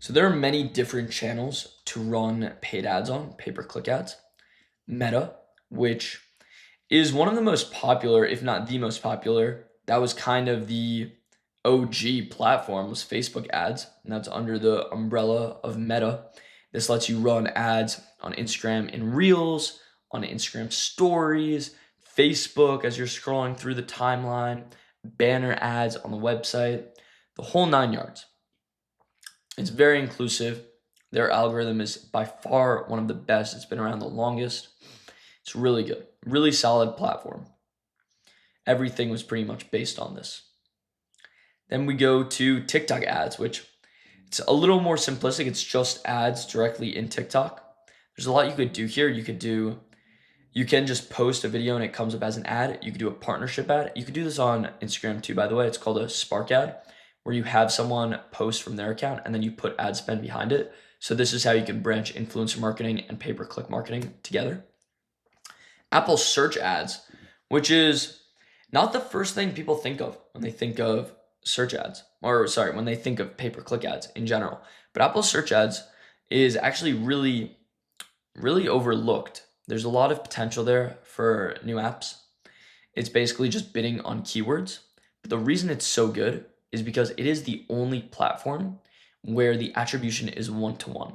So there are many different channels to run paid ads on, pay-per-click ads. Meta, which is one of the most popular, if not the most popular. That was kind of the OG platform, was Facebook ads, and that's under the umbrella of Meta. This lets you run ads on Instagram in Reels, on Instagram stories, Facebook as you're scrolling through the timeline, banner ads on the website, the whole nine yards. It's very inclusive. Their algorithm is by far one of the best. It's been around the longest. It's really good, really solid platform. Everything was pretty much based on this. Then we go to TikTok ads, which it's a little more simplistic. It's just ads directly in TikTok. There's a lot you could do here. You can just post a video and it comes up as an ad. You could do a partnership ad. You could do this on Instagram too, by the way. It's called a Spark ad, where you have someone post from their account and then you put ad spend behind it. So this is how you can branch influencer marketing and pay-per-click marketing together. Apple search ads, which is not the first thing people think of when they think of search ads, or sorry, when they think of pay-per-click ads in general. But Apple search ads is actually really, really overlooked. There's a lot of potential there for new apps. It's basically just bidding on keywords. But the reason it's so good is because it is the only platform where the attribution is one-to-one.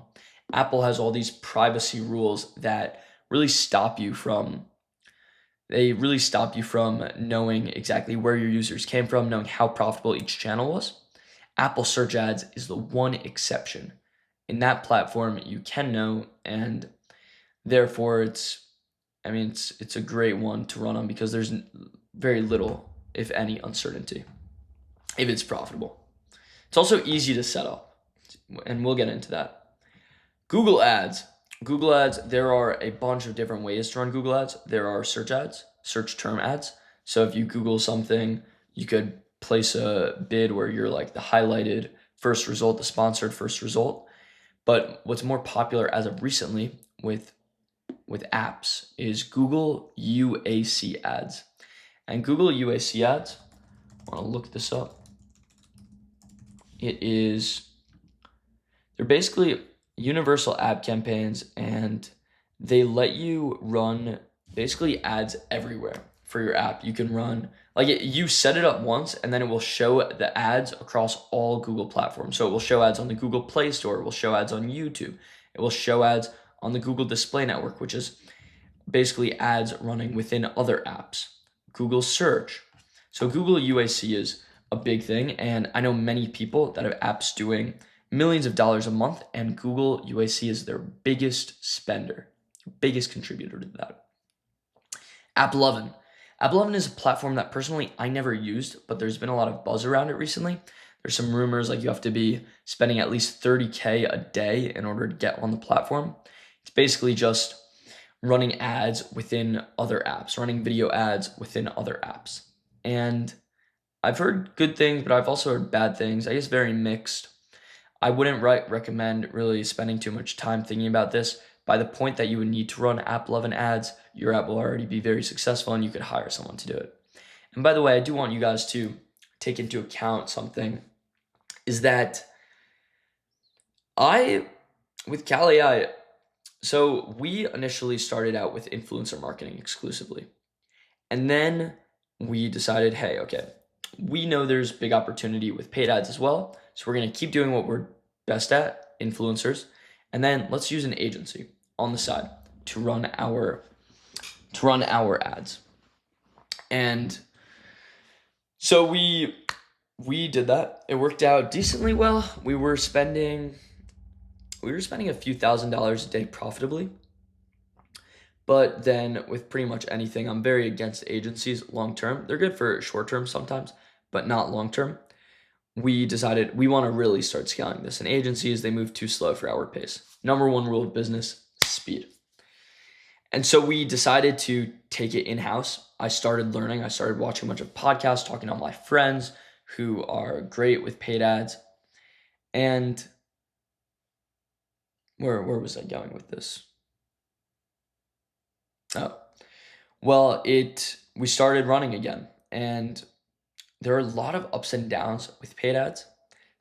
Apple has all these privacy rules that really stop you from knowing exactly where your users came from, knowing how profitable each channel was. Apple search ads is the one exception. In that platform, you can know, and therefore it's a great one to run on because there's very little, if any, uncertainty if it's profitable. It's also easy to set up, and we'll get into that. Google ads. Google ads, there are a bunch of different ways to run Google ads. There are search ads, search term ads. So if you Google something, you could place a bid where you're like the highlighted first result, the sponsored first result. But what's more popular as of recently with apps is Google UAC ads. And Google UAC ads, I want to look this up. They're basically universal ad campaigns, and they let you run basically ads everywhere for your app. You can run, you set it up once and then it will show the ads across all Google platforms. So it will show ads on the Google Play Store, it will show ads on YouTube, it will show ads on the Google Display Network, which is basically ads running within other apps. Google Search. So Google UAC is a big thing, and I know many people that have apps doing millions of dollars a month, and Google UAC is their biggest spender, biggest contributor to that. AppLovin. AppLovin is a platform that personally I never used, but there's been a lot of buzz around it recently. There's some rumors like you have to be spending at least $30K a day in order to get on the platform. It's basically just running ads within other apps, running video ads within other apps. And I've heard good things, but I've also heard bad things. I guess very mixed. I wouldn't recommend really spending too much time thinking about this. By the point that you would need to run AppLovin ads, your app will already be very successful and you could hire someone to do it. And by the way, I do want you guys to take into account something, is that with Cal AI, so we initially started out with influencer marketing exclusively. And then we decided, hey, okay, we know there's big opportunity with paid ads as well. So we're going to keep doing what we're best at, influencers. And then let's use an agency on the side to run our ads. And so we did that. It worked out decently well. We were spending a few $1,000s a day profitably. But then with pretty much anything, I'm very against agencies long term. They're good for short term sometimes, but not long term. We decided we want to really start scaling this. And agencies, they move too slow for our pace. Number one rule of business, speed. And so we decided to take it in-house. I started learning. I started watching a bunch of podcasts, talking to all my friends who are great with paid ads. And where was I going with this? Oh, well, we started running again, and there are a lot of ups and downs with paid ads,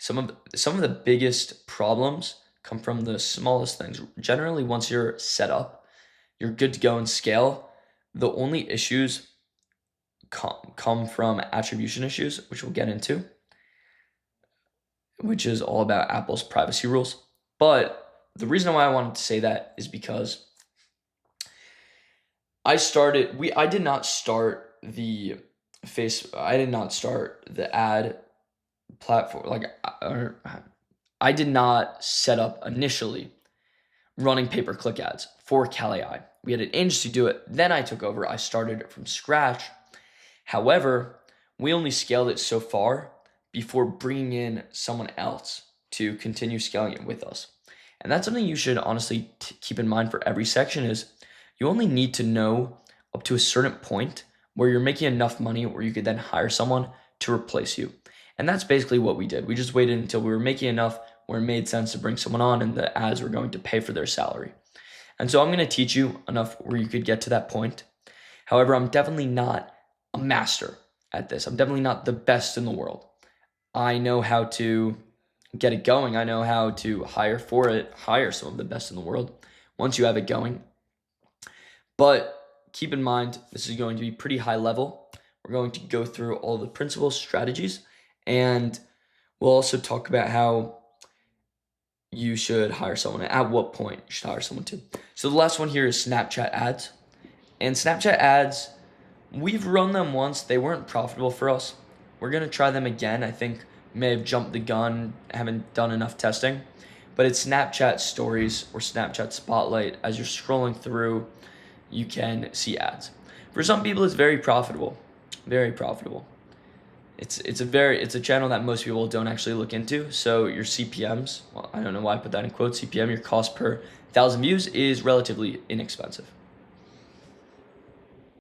some of the biggest problems come from the smallest things. Generally, once you're set up, you're good to go and scale. The only issues come from attribution issues, which we'll get into, which is all about Apple's privacy rules. But the reason why I wanted to say that is because I did not start the ad platform, I did not set up initially running pay-per-click ads for CalAI. We had an agency do it. Then I took over. I started it from scratch. However, we only scaled it so far before bringing in someone else to continue scaling it with us. And that's something you should honestly keep in mind for every section is you only need to know up to a certain point where you're making enough money where you could then hire someone to replace you. And that's basically what we did. We just waited until we were making enough where it made sense to bring someone on and the ads were going to pay for their salary. And so I'm going to teach you enough where you could get to that point. However, I'm definitely not a master at this. I'm definitely not the best in the world. I know how to get it going. I know how to hire some of the best in the world once you have it going. But keep in mind, this is going to be pretty high level. We're going to go through all the principles, strategies, and we'll also talk about how you should hire someone, at what point you should hire someone to. So the last one here is Snapchat ads. And Snapchat ads, we've run them once. They weren't profitable for us. We're going to try them again. I think we may have jumped the gun, haven't done enough testing. But it's Snapchat stories or Snapchat spotlight. As you're scrolling through, you can see ads. For some people, it's very profitable. Very profitable. It's a channel that most people don't actually look into. So your CPMs, well, I don't know why I put that in quotes, CPM, your cost per 1,000 views is relatively inexpensive.